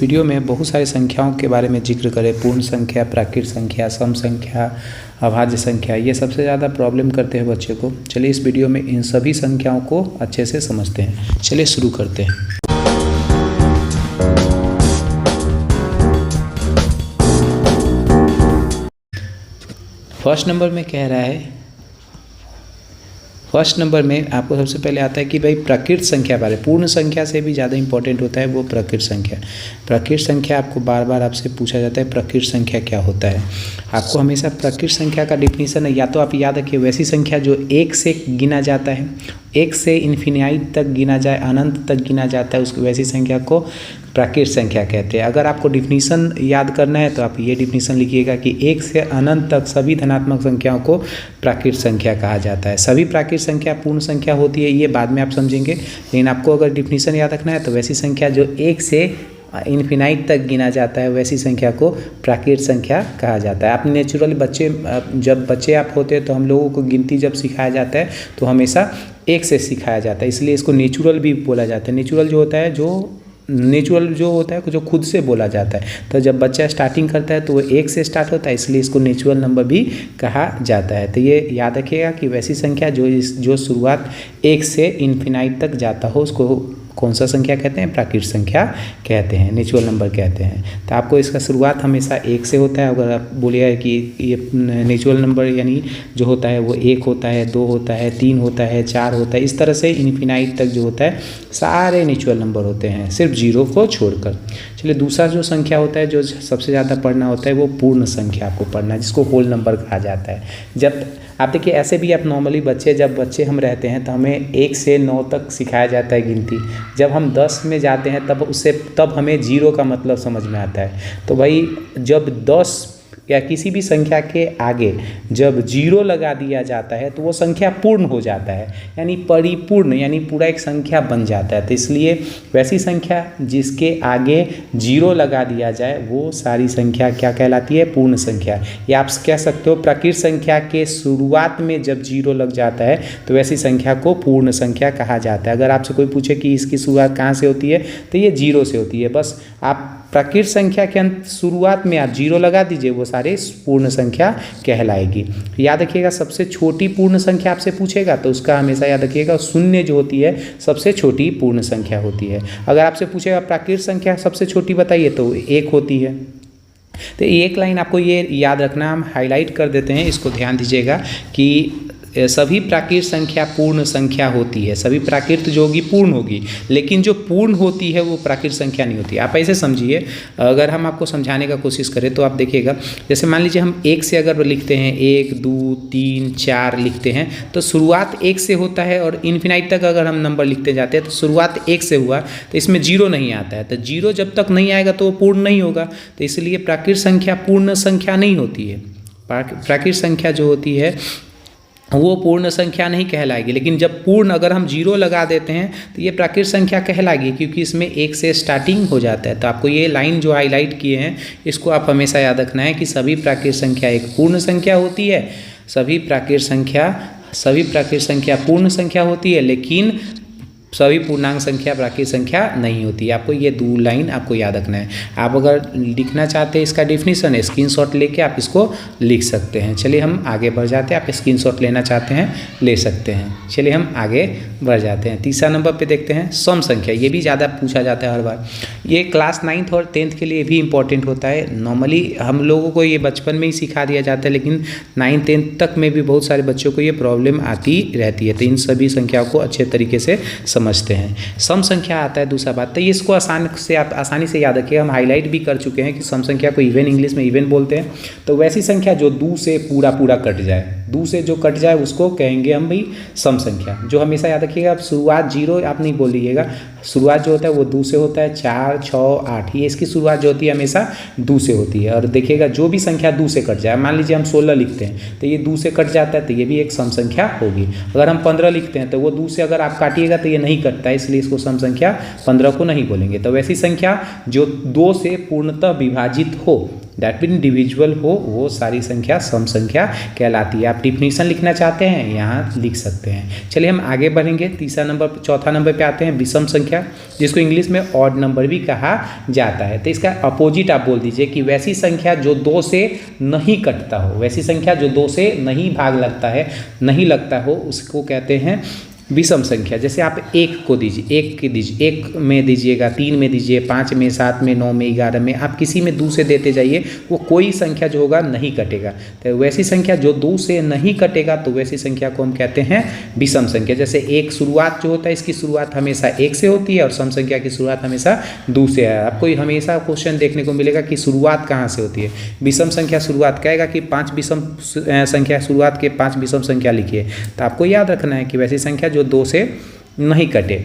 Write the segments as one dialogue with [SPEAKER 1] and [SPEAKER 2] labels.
[SPEAKER 1] Video में बहुत सारी संख्याओं के बारे में जिक्र करें। पूर्ण संख्या, प्राकृत संख्या, सम संख्या, अभाज्य संख्या, ये सबसे ज़्यादा प्रॉब्लम करते हैं बच्चे को। चलिए इस वीडियो में इन सभी संख्याओं को अच्छे से समझते हैं। चलिए शुरू करते हैं। फर्स्ट नंबर में कह रहा है, फर्स्ट नंबर में आपको सबसे पहले आता है कि भाई प्राकृत संख्या बारे। पूर्ण संख्या से भी ज़्यादा इंपॉर्टेंट होता है वो प्राकृत संख्या। प्राकृत संख्या आपको बार बार आपसे पूछा जाता है प्राकृत संख्या क्या होता है। आपको हमेशा प्राकृत संख्या का डिफिनीशन है, या तो आप याद रखिए वैसी संख्या जो एक से गिना जाता है, एक से इन्फिनाइट तक गिना जाए, अनंत तक गिना जाता है, उसको वैसी संख्या को प्राकृत संख्या कहते हैं। अगर आपको डिफिनीशन याद करना है तो आप ये डिफिनीशन लिखिएगा कि एक से अनंत तक सभी धनात्मक संख्याओं को प्राकृत संख्या कहा जाता है। सभी प्राकृत संख्या पूर्ण संख्या होती है, ये बाद में आप समझेंगे, लेकिन आपको अगर डिफिनीशन याद रखना है तो वैसी संख्या जो एक से इन्फिनाइट तक गिना जाता है वैसी संख्या को प्राकृत संख्या कहा जाता है। आप नेचुरल बच्चे, जब बच्चे आप होते हैं तो हम लोगों को गिनती जब सिखाया जाता है तो हमेशा एक से सिखाया जाता है, इसलिए इसको नेचुरल भी बोला जाता है। नेचुरल जो होता है, जो खुद से बोला जाता है, तो जब बच्चा स्टार्टिंग करता है तो वो एक से स्टार्ट होता है, इसलिए इसको नेचुरल नंबर भी कहा जाता है। तो ये याद रखिएगा कि वैसी संख्या जो शुरुआत एक से इन्फिनाइट तक जाता हो उसको कौन सा संख्या कहते हैं? प्राकृत संख्या कहते हैं, नेचुरल नंबर कहते हैं। तो आपको इसका शुरुआत हमेशा एक से होता है। अगर आप बोलिए कि ये नेचुरल नंबर यानी जो होता है वो एक होता है, दो होता है, तीन होता है, चार होता है, इस तरह से इन्फिनाइट तक जो होता है सारे नेचुरल नंबर होते हैं, सिर्फ जीरो को छोड़कर। चलिए दूसरा जो संख्या होता है जो सबसे ज़्यादा पढ़ना होता है वो पूर्ण संख्या आपको पढ़ना है, जिसको होल नंबर कहा जाता है। जब आप देखिए ऐसे भी आप नॉर्मली जब बच्चे हम रहते हैं तो हमें 1 से 9 तक सिखाया जाता है गिनती। जब हम 10 में जाते हैं तब हमें जीरो का मतलब समझ में आता है। तो भाई जब 10 या किसी भी संख्या के आगे जब जीरो लगा दिया जाता है तो वो संख्या पूर्ण हो जाता है, यानी परिपूर्ण, यानी पूरा एक संख्या बन जाता है। तो इसलिए वैसी संख्या जिसके आगे जीरो लगा दिया जाए वो सारी संख्या क्या कहलाती है? पूर्ण संख्या। या आप कह सकते हो प्राकृत संख्या के शुरुआत में जब जीरो लग जाता है तो वैसी संख्या को पूर्ण संख्या कहा जाता है। अगर आपसे कोई पूछे कि इसकी शुरुआत कहाँ से होती है तो ये जीरो से होती है। बस आप प्राकृत संख्या के शुरुआत में आप जीरो लगा दीजिए, वो सारे पूर्ण संख्या कहलाएगी। याद रखिएगा सबसे छोटी पूर्ण संख्या आपसे पूछेगा तो उसका हमेशा याद रखिएगा शून्य जो होती है सबसे छोटी पूर्ण संख्या होती है। अगर आपसे पूछेगा प्राकृत संख्या सबसे छोटी बताइए तो एक होती है। तो एक लाइन आपको ये याद रखना, हम हाईलाइट कर देते हैं, इसको ध्यान दीजिएगा कि सभी प्राकृत संख्या पूर्ण संख्या होती है। सभी प्राकृत जो होगी पूर्ण होगी, लेकिन जो पूर्ण होती है वो प्राकृत संख्या नहीं होती। आप ऐसे समझिए, अगर हम आपको समझाने का कोशिश करें तो आप देखिएगा, जैसे मान लीजिए हम एक से अगर लिखते हैं, 1 2 3 4 लिखते हैं तो शुरुआत एक से होता है, और इन्फिनाइट तक अगर हम नंबर लिखते जाते हैं तो शुरुआत एक से हुआ तो इसमें जीरो नहीं आता है। तो जीरो जब तक नहीं आएगा तो वो पूर्ण नहीं होगा। तो इसलिए प्राकृत संख्या पूर्ण संख्या नहीं होती है। प्राकृत संख्या जो होती है वो पूर्ण संख्या नहीं कहलाएगी, लेकिन जब पूर्ण अगर हम जीरो लगा देते हैं तो ये प्राकृत संख्या कहलाएगी, क्योंकि इसमें एक से स्टार्टिंग हो जाता है। तो आपको ये लाइन जो हाईलाइट किए हैं इसको आप हमेशा याद रखना है कि सभी प्राकृत संख्या एक पूर्ण संख्या होती है, सभी प्राकृत संख्या पूर्ण संख्या होती है, लेकिन सभी पूर्णांक संख्या प्राकृत संख्या नहीं होती है। आपको ये 2 लाइन आपको याद रखना है। आप अगर लिखना चाहते हैं इसका डेफिनेशन, स्क्रीनशॉट लेके आप इसको लिख सकते हैं। चलिए हम आगे बढ़ जाते हैं। आप स्क्रीनशॉट लेना चाहते हैं ले सकते हैं। चलिए हम आगे बढ़ जाते हैं। तीसरा नंबर पे देखते हैं सम संख्या। ये भी ज़्यादा पूछा जाता है हर बार। ये क्लास 9th और 10th के लिए भी इंपॉर्टेंट होता है। नॉर्मली हम लोगों को ये बचपन में ही सिखा दिया जाता है, लेकिन 9th 10th तक में भी बहुत सारे बच्चों को ये प्रॉब्लम आती रहती है। तो इन सभी संख्याओं को अच्छे तरीके से समझते हैं। सम संख्या आता है दूसरा बात, तो इसको आसानी से याद रखिए। हम हाईलाइट भी कर चुके हैं कि सम संख्या को इवन, इंग्लिश में इवन बोलते हैं। तो वैसी संख्या जो 2 से पूरा कट जाए, 2 से जो कट जाए उसको कहेंगे हम भाई सम संख्या। जो हमेशा याद रखिएगा, आप शुरुआत जीरो आप नहीं बोलिएगा, शुरुआत जो होता है वो 2 से होता है। 4 6 8 ये इसकी शुरुआत जो होती है हमेशा 2 से होती है। और देखिएगा जो भी संख्या 2 से कट जाए, मान लीजिए हम 16 लिखते हैं तो ये 2 से कट जाता है तो ये भी एक सम संख्या होगी। अगर हम 15 लिखते हैं तो वो 2 से अगर आप काटिएगा तो ये नहीं कटता है, इसलिए इसको सम संख्या 15 को नहीं बोलेंगे। तो वैसी संख्या जो 2 से पूर्णतः विभाजित हो दैट मीन डिविजिबल हो वो सारी संख्या सम संख्या कहलाती है। आप डिफिनीशन लिखना चाहते हैं यहाँ लिख सकते हैं। चलिए हम आगे बढ़ेंगे। चौथा नंबर पे आते हैं विषम संख्या, जिसको इंग्लिश में ऑड नंबर भी कहा जाता है। तो इसका अपोजिट आप बोल दीजिए कि वैसी संख्या जो 2 से नहीं कटता हो, वैसी संख्या जो 2 से नहीं भाग लगता है, नहीं लगता हो, उसको कहते हैं विषम संख्या। जैसे आप 1 को दीजिए, 1 के दीजिए, 1 में दीजिएगा, 3 में दीजिए, 5 में, 7 में, 9 में, 11 में, आप किसी में 2 से देते जाइए, वो कोई संख्या जो होगा नहीं कटेगा। तो वैसी संख्या जो 2 से नहीं कटेगा तो वैसी संख्या को हम कहते हैं विषम संख्या। जैसे एक शुरुआत जो होता है, इसकी शुरुआत हमेशा 1 से होती है और सम संख्या की शुरुआत हमेशा 2 से है। आपको हमेशा क्वेश्चन देखने को मिलेगा कि शुरुआत कहाँ से होती है। विषम संख्या शुरुआत कहेगा कि 5 विषम संख्या, शुरुआत के 5 विषम संख्या लिखिए। तो आपको याद रखना है कि वैसी संख्या जो 2 से नहीं कटे।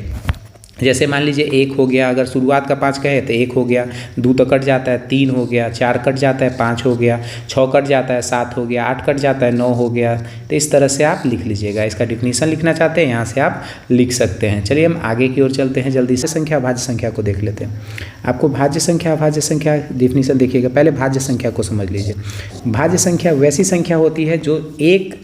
[SPEAKER 1] जैसे मान लीजिए 1 हो गया, अगर शुरुआत का 5 कहे तो 1 हो गया, 2 तो कट जाता है, 3 हो गया, 4 कट जाता है, 5 हो गया, 6 कट जाता है, 7 हो गया, 8 कट जाता है, 9 हो गया। तो इस तरह से आप लिख लीजिएगा। इसका डिफिनीशन लिखना चाहते हैं यहाँ से आप लिख सकते हैं। चलिए हम आगे की ओर चलते हैं जल्दी से। संख्या भाज्य संख्या को देख लेते हैं। आपको भाज्य संख्या अभाज्य संख्या डिफिनीशन देखिएगा। पहले भाज्य संख्या को समझ लीजिए। भाज्य संख्या वैसी संख्या होती है जो एक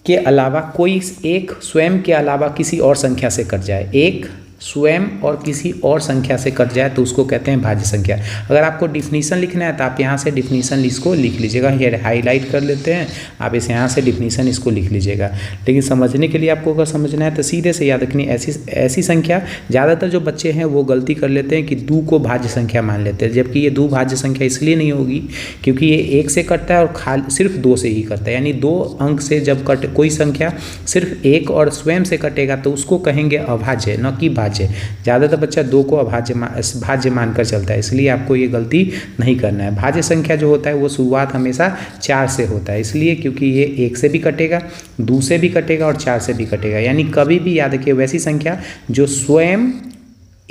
[SPEAKER 1] के अलावा कोई एक स्वयं के अलावा किसी और संख्या से कट जाए। एक स्वयं और किसी और संख्या से कट जाए तो उसको कहते हैं भाज्य संख्या। अगर आपको डिफिनीशन लिखना है तो आप यहाँ से डिफिनीशन इसको लिख लीजिएगा। ये हाईलाइट कर लेते हैं, आप इसे यहाँ से डिफिनीशन इसको लिख लीजिएगा। लेकिन समझने के लिए आपको अगर समझना है तो सीधे से याद रखनी, ऐसी संख्या ज़्यादातर जो बच्चे हैं वो गलती कर लेते हैं कि 2 को भाज्य संख्या मान लेते हैं, जबकि ये 2 भाज्य संख्या इसलिए नहीं होगी क्योंकि ये 1 से कटता है और सिर्फ 2 से ही कटता है। यानी 2 अंक से जब कोई संख्या सिर्फ 1 और स्वयं से कटेगा तो उसको कहेंगे अभाज्य, न कि भाज्य। ज़्यादातर बच्चा 2 को भाज्य मानकर चलता है, इसलिए आपको ये गलती नहीं करना है। भाज्य संख्या जो होता है वो शुरुआत हमेशा 4 से होता है, इसलिए क्योंकि ये 1 से भी कटेगा, 2 से भी कटेगा और 4 से भी कटेगा। यानी कभी भी याद रखिए वैसी संख्या जो स्वयं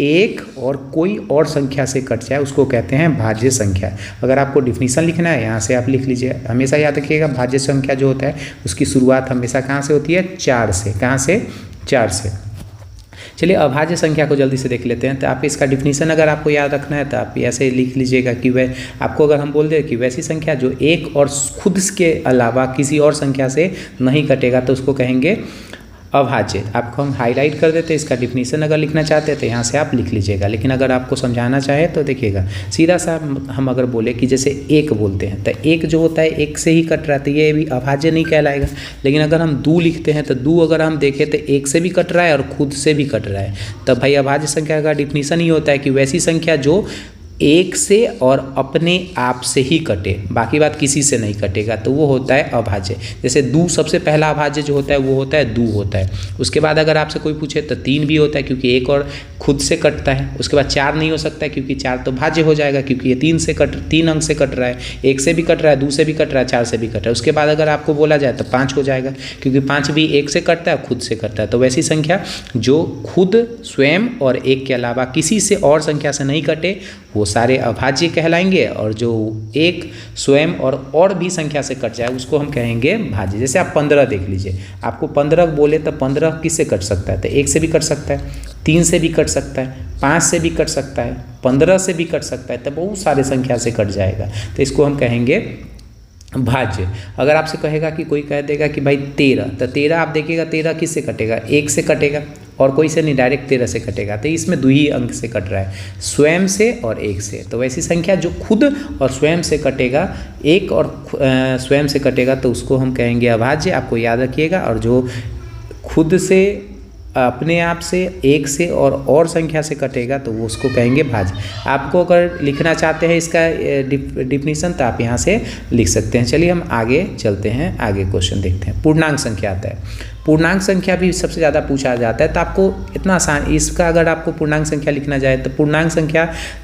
[SPEAKER 1] 1 और कोई और संख्या से कट जाए उसको कहते हैं भाज्य संख्या। अगर आपको डिफिनीशन लिखना है यहाँ से आप लिख लीजिए। हमेशा याद रखिएगा भाज्य संख्या जो होता है उसकी शुरुआत हमेशा कहाँ से होती है? 4 से। कहाँ से? 4 से। चलिए अभाज्य संख्या को जल्दी से देख लेते हैं। तो आप इसका डिफिनीशन अगर आपको याद रखना है तो आप ऐसे लिख लीजिएगा कि वह आपको अगर हम बोल दें कि वैसी संख्या जो 1 और खुद के अलावा किसी और संख्या से नहीं कटेगा तो उसको कहेंगे अभाज्य। आपको हम हाईलाइट कर देते हैं। इसका डिफिनीशन अगर लिखना चाहते हैं तो यहाँ से आप लिख लीजिएगा। लेकिन अगर आपको समझाना चाहे तो देखिएगा सीधा सा हम अगर बोले कि जैसे 1 बोलते हैं तो 1 जो होता है 1 से ही कट रहा है तो ये भी अभाज्य नहीं कहलाएगा। लेकिन अगर हम 2 लिखते हैं तो 2 अगर हम देखें तो 1 से भी कट रहा है और खुद से भी कट रहा है, तब भाई अभाज्य संख्या का डिफिनीशन ही होता है कि वैसी संख्या जो 1 से और अपने आप से ही कटे, बाकी बात किसी से नहीं कटेगा, तो वो होता है अभाज्य। जैसे 2 सबसे पहला अभाज्य जो होता है वो होता है 2 होता है। उसके बाद अगर आपसे कोई पूछे तो 3 भी होता है क्योंकि 1 और खुद से कटता है। उसके बाद 4 नहीं हो सकता है क्योंकि 4 तो भाज्य हो जाएगा क्योंकि ये 3 अंक से कट रहा है, 1 से भी कट रहा है, 2 से भी कट रहा है, 4 से भी कट रहा है। उसके बाद अगर आपको बोला जाए तो 5 हो जाएगा क्योंकि 5 भी 1 से कटता है, खुद से कटता है। तो वैसी संख्या जो खुद स्वयं और 1 के अलावा किसी से और संख्या से नहीं कटे वो सारे अभाज्य कहलाएंगे, और जो 1 स्वयं और भी संख्या से कट जाए उसको हम कहेंगे भाज्य। जैसे आप 15 देख लीजिए, आपको 15 बोले तो 15 किससे कट सकता है? तो 1 से भी कट सकता है, 3 से भी कट सकता है, 5 से भी कट सकता है, 15 से भी कट सकता है, तो बहुत सारे संख्या से कट जाएगा, तो इसको हम कहेंगे भाज्य। अगर आपसे कहेगा कि कोई कह देगा कि भाई 13, तो 13 आप देखिएगा 13 किससे कटेगा? 1 से कटेगा और कोई से नहीं, डायरेक्ट 13 से कटेगा। तो इसमें 2 ही अंक से कट रहा है, स्वयं से और 1 से। तो वैसी संख्या जो खुद और स्वयं से कटेगा, 1 और स्वयं से कटेगा, तो उसको हम कहेंगे अभाज्य। आपको याद रखिएगा। और जो खुद से, अपने आप से, 1 से और संख्या से कटेगा तो वो उसको कहेंगे भाज्य। आपको अगर लिखना चाहते हैं इसका डिफिनीशन तो आप यहाँ से लिख सकते हैं। चलिए हम आगे चलते हैं, आगे क्वेश्चन देखते हैं। पूर्णांक संख्या आता है। पूर्णांक संख्या भी सबसे ज़्यादा पूछा जाता है, तो आपको इतना आसान, इसका अगर आपको पूर्णांक संख्या लिखना जाए तो पूर्णांक संख्या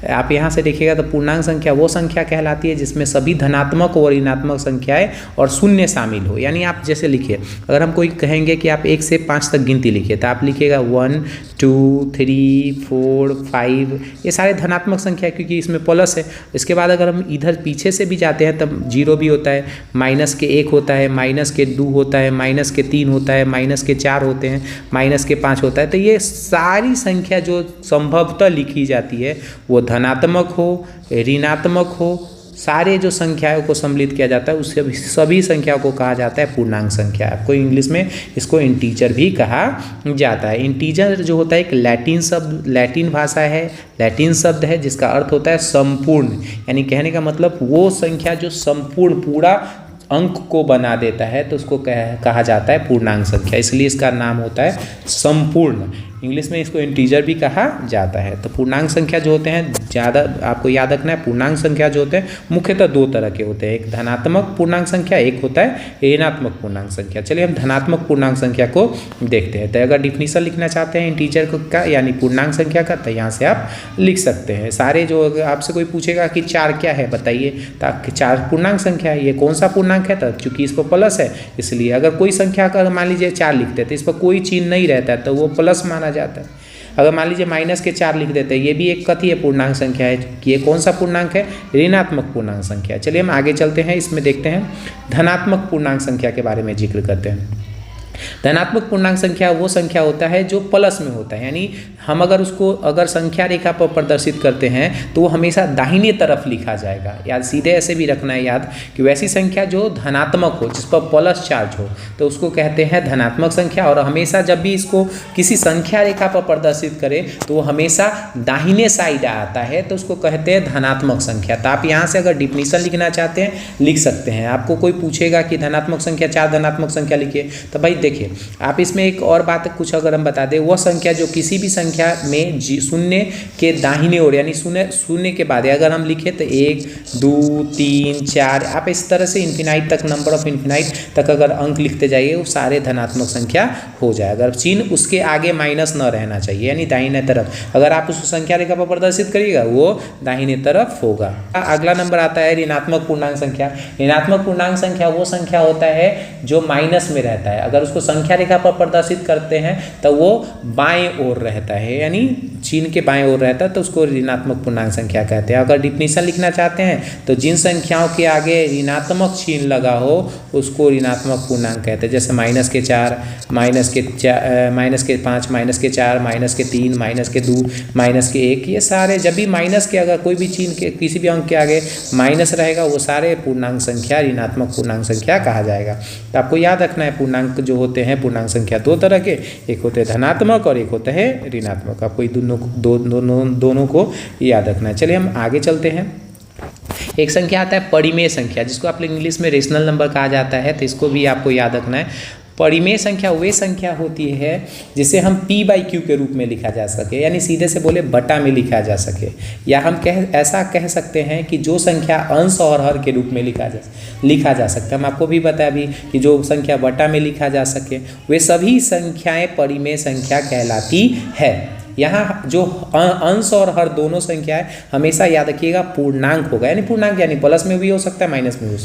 [SPEAKER 1] आप यहाँ से देखिएगा तो पूर्णांक संख्या वो संख्या कहलाती है जिसमें सभी धनात्मक और ऋणात्मक संख्याएं और शून्य शामिल हो। यानी आप जैसे लिखिए, अगर हम कोई कहेंगे कि आप 1 से 5 तक गिनती लिखिए तो आप लिखिएगा 1 2 3 4 5, ये सारे धनात्मक संख्या क्योंकि इसमें प्लस है। इसके बाद अगर हम इधर पीछे से भी जाते हैं तब 0 भी होता है, -1 होता है, -2 होता है, -3 होता है, -4 होते हैं, -5 होता है। तो ये सारी संख्या जो संभवतः लिखी जाती है वो धनात्मक हो, ऋणात्मक हो, सारे जो संख्याओं को सम्मिलित किया जाता है उस सभी संख्याओं को कहा जाता है पूर्णांक संख्या। आपको इंग्लिश में इसको इंटीजर भी कहा जाता है। इंटीजर जो होता है एक लैटिन भाषा है, लैटिन शब्द है जिसका अर्थ होता है संपूर्ण, यानी कहने का मतलब वो संख्या जो संपूर्ण पूरा अंक को बना देता है तो उसको कहा जाता है पूर्णांक संख्या, इसलिए इसका नाम होता है संपूर्ण। इंग्लिश में इसको इंटीजर भी कहा जाता है। तो पूर्णांक संख्या जो होते हैं, ज़्यादा आपको याद रखना है, पूर्णांक संख्या जो होते हैं मुख्यतः दो तरह के होते हैं, एक धनात्मक पूर्णांक संख्या, एक होता है ऋणात्मक पूर्णांक संख्या। चलिए हम धनात्मक पूर्णांक संख्या को देखते हैं। तो अगर डिफिनीशन लिखना चाहते हैं इंटीजर का यानी पूर्णांक संख्या का, तो यहाँ से आप लिख सकते हैं। सारे जो आपसे कोई पूछेगा कि 4 क्या है बताइए, तो 4 पूर्णांक संख्या है, ये कौन सा पूर्णांक है, तो चूंकि इस पर प्लस है इसलिए अगर कोई संख्या का मान लीजिए 4 लिखते हैं तो इस पर कोई चिन्ह नहीं रहता है तो वो प्लस माना जाता है। अगर मान लीजिए माइनस के 4 लिख देते हैं, ये भी एक कथी है पूर्णांक संख्या है कि ये कौन सा पूर्णांक है, ऋणात्मक पूर्णांक संख्या। चलिए हम आगे चलते हैं, इसमें देखते हैं धनात्मक पूर्णांक संख्या के बारे में जिक्र करते हैं। धनात्मक पूर्णांक संख्या वो संख्या होता है जो प्लस में होता है, यानी हम अगर संख्या रेखा पर प्रदर्शित करते हैं तो वो हमेशा दाहिने तरफ लिखा जाएगा। याद सीधे ऐसे भी रखना है याद कि वैसी संख्या जो धनात्मक हो, जिस पर प्लस चार्ज हो, तो उसको कहते हैं धनात्मक संख्या। और हमेशा जब भी इसको किसी संख्या रेखा पर प्रदर्शित करें तो वो हमेशा दाहिने साइड आता है तो उसको कहते हैं धनात्मक संख्या। तो आप यहाँ से अगर डिफिनीशन लिखना चाहते हैं लिख सकते हैं। आपको कोई पूछेगा कि धनात्मक संख्या 4 धनात्मक संख्या लिखिए, तो भाई देखिए आप इसमें एक और बात कुछ अगर हम बता दें, वह संख्या जो किसी भी संख्या में शून्य के दाहिने ओर यानी शून्य के बाद अगर हम लिखें तो 1 2 3 4 आप इस तरह से इन्फिनाइट तक, नंबर ऑफ इन्फिनाइट तक अगर अंक लिखते जाइए वो सारे धनात्मक संख्या हो जाए। अगर चिन्ह उसके आगे माइनस न रहना चाहिए, यानी दाहिने तरफ अगर आप उस संख्या रेखा पर प्रदर्शित करिएगा वो दाहिने तरफ होगा। अगला नंबर आता है ऋणात्मक पूर्णांक संख्या। ऋणात्मक पूर्णांक संख्या वो संख्या होता है जो माइनस में रहता है। अगर उसको संख्या रेखा पर प्रदर्शित करते हैं तो वो बाएं ओर रहता है, यानी चिन्ह के बाएं ओर रहता है तो उसको ऋणात्मक पूर्णांक संख्या कहते हैं। अगर डिफिनीशन लिखना चाहते हैं तो जिन संख्याओं के आगे ऋणात्मक चिन्ह लगा हो उसको ऋणात्मक पूर्णांक कहते हैं। जैसे माइनस के 4, माइनस के 5, माइनस के 4, माइनस के 3, माइनस के 2, माइनस के 1, ये सारे जब भी माइनस के अगर कोई भी चिन्ह के किसी भी अंक के आगे माइनस रहेगा वो सारे पूर्णांक संख्या ऋणात्मक पूर्णांक संख्या कहा जाएगा। तो आपको याद रखना है पूर्णांक जो होते हैं पूर्णांक संख्या दो तरह के, एक होते हैं धनात्मक और एक होता है ऋणात्मक। आपको दोनों को याद रखना है। चलिए हम आगे चलते हैं। एक संख्या आता है परिमेय संख्या, जिसको आप इंग्लिश में रेशनल नंबर कहा जाता है, तो इसको भी आपको याद रखना है। परिमेय संख्या वे संख्या होती है जिसे हम p/q के रूप में लिखा जा सके, यानी सीधे से बोले बटा में लिखा जा सके, या हम ऐसा कह सकते हैं कि जो संख्या अंश और हर के रूप में लिखा जा सकता है। हम आपको भी बताया भी कि जो संख्या बटा में लिखा जा सके वे सभी संख्याएं परिमेय संख्या कहलाती है। यहाँ जो अंश और हर दोनों संख्याएं हमेशा याद रखिएगा पूर्णांक होगा, यानी पूर्णांक यानी प्लस में भी हो सकता है माइनस में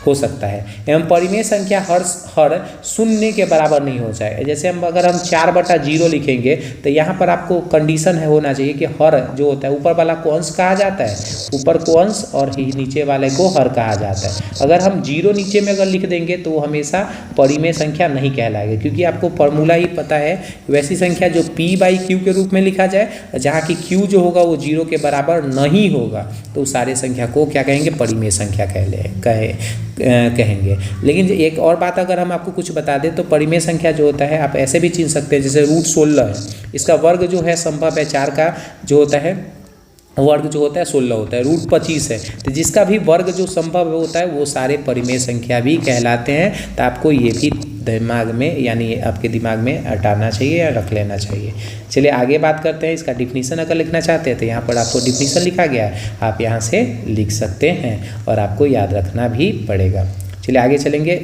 [SPEAKER 1] हो सकता है। एवं परिमेय संख्या हर शून्य के बराबर नहीं हो जाए। जैसे अगर हम 4/0 लिखेंगे तो यहाँ पर आपको कंडीशन है होना चाहिए कि हर जो होता है ऊपर वाला को अंश कहा जाता है, ऊपर को अंश और नीचे वाले को हर कहा जाता है। अगर हम 0 नीचे में अगर लिख देंगे तो वो हमेशा परिमेय संख्या नहीं कहलाएगी, क्योंकि आपको फॉर्मूला ही पता है वैसी संख्या जो p/q के रूप में लिखा जाए, जहाँ की q जो होगा वो 0 के बराबर नहीं होगा, तो सारे संख्या को क्या कहेंगे, परिमेय संख्या कहेंगे। लेकिन एक और बात अगर हम आपको कुछ बता दें तो परिमेय संख्या जो होता है आप ऐसे भी चिन्ह सकते हैं, जैसे √16 है, इसका वर्ग जो है संभव है 4 का जो होता है वर्ग जो होता है 16 होता है। √25 है, तो जिसका भी वर्ग जो संभव होता है वो सारे परिमेय संख्या भी कहलाते हैं। तो आपको ये भी दिमाग में यानी आपके दिमाग में हटाना चाहिए या रख लेना चाहिए। चलिए आगे बात करते हैं। इसका डिफिनीशन अगर लिखना चाहते हैं तो यहाँ पर आपको डिफिनीशन लिखा गया है, आप यहाँ से लिख सकते हैं और आपको याद रखना भी पड़ेगा। चलिए आगे चलेंगे।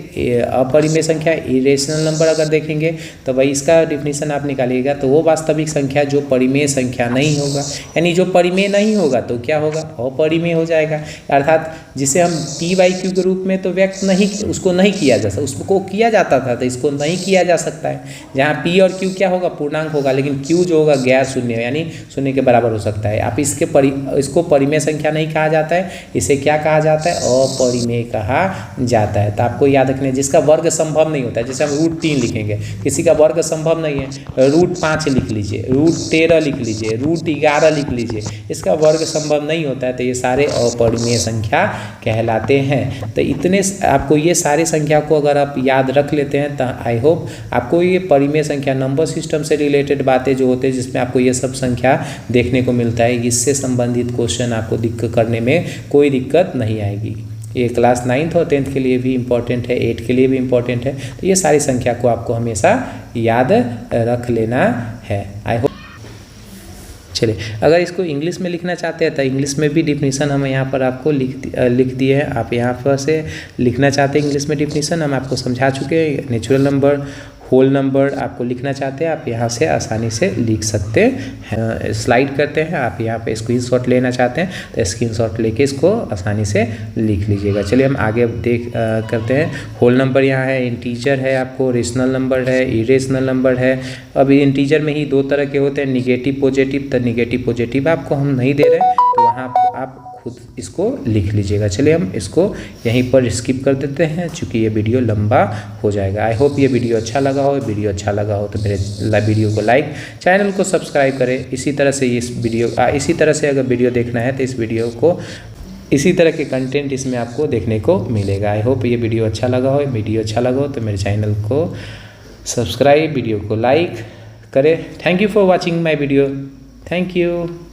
[SPEAKER 1] अपरिमेय संख्या इरेशनल नंबर अगर देखेंगे तो भाई इसका डिफिनीशन आप निकालिएगा तो वो वास्तविक संख्या जो परिमेय संख्या नहीं होगा, यानी जो परिमेय नहीं होगा तो क्या होगा, अपरिमेय हो जाएगा। अर्थात जिसे हम p/q के रूप में तो व्यक्त नहीं उसको नहीं किया जा सकता, उसको किया जाता था तो इसको नहीं किया जा सकता है। जहाँ p और q क्या होगा, पूर्णांक होगा, लेकिन q जो होगा गैर शून्य यानी शून्य के बराबर हो सकता है। आप इसको परिमेय संख्या नहीं कहा जाता है, इसे क्या कहा जाता है, अपरिमेय कहा जाता आता है। तो आपको याद रखना है जिसका वर्ग संभव नहीं होता है, जैसे हम √3 लिखेंगे, किसी का वर्ग संभव नहीं है, √5 लिख लीजिए, √13 लिख लीजिए, √11 लिख लीजिए, इसका वर्ग संभव नहीं होता है, तो ये सारे अपरिमेय संख्या कहलाते हैं। तो इतने आपको ये सारे संख्या को अगर आप याद रख लेते हैं तो आई होप आपको ये परिमेय संख्या नंबर सिस्टम से रिलेटेड बातें जो होते हैं जिसमें आपको ये सब संख्या देखने को मिलता है, इससे संबंधित क्वेश्चन आपको दिक्कत करने में कोई दिक्कत नहीं आएगी। ये क्लास 9th और 10th के लिए भी इम्पोर्टेंट है, 8 के लिए भी इम्पोर्टेंट है। तो ये सारी संख्या को आपको हमेशा याद रख लेना है। आई होप चलिए, अगर इसको इंग्लिश में लिखना चाहते हैं तो इंग्लिश में भी डिफिनीशन हम यहाँ पर आपको लिख दिए हैं। आप यहाँ पर से लिखना चाहते हैं इंग्लिश में डिफिनीशन हम आपको समझा चुके हैं। नेचुरल नंबर, होल नंबर आपको लिखना चाहते हैं, आप यहाँ से आसानी से लिख सकते हैं। स्लाइड करते हैं, आप यहाँ पे स्क्रीनशॉट लेना चाहते हैं तो स्क्रीनशॉट लेके इसको आसानी से लिख लीजिएगा। चलिए हम आगे करते हैं। होल नंबर यहाँ है, इंटीजर है, आपको रेशनल नंबर है, इरेशनल नंबर है। अब इंटीजर में ही दो तरह के होते हैं, निगेटिव पॉजिटिव। तो निगेटिव पॉजिटिव आपको हम नहीं दे रहे, तो वहाँ आप खुद इसको लिख लीजिएगा। चलिए हम इसको यहीं पर स्किप कर देते हैं चूँकि ये वीडियो लंबा हो जाएगा। आई होप ये वीडियो अच्छा लगा हो। वीडियो अच्छा लगा हो तो मेरे वीडियो को लाइक, चैनल को सब्सक्राइब करें। इसी तरह से अगर वीडियो देखना है तो इस वीडियो को इसी तरह के कंटेंट इसमें आपको देखने को मिलेगा। आई होप ये वीडियो अच्छा लगा हो। वीडियो अच्छा लगा हो तो मेरे चैनल को सब्सक्राइब, वीडियो को लाइक करें। Thank you for watching my video. Thank you.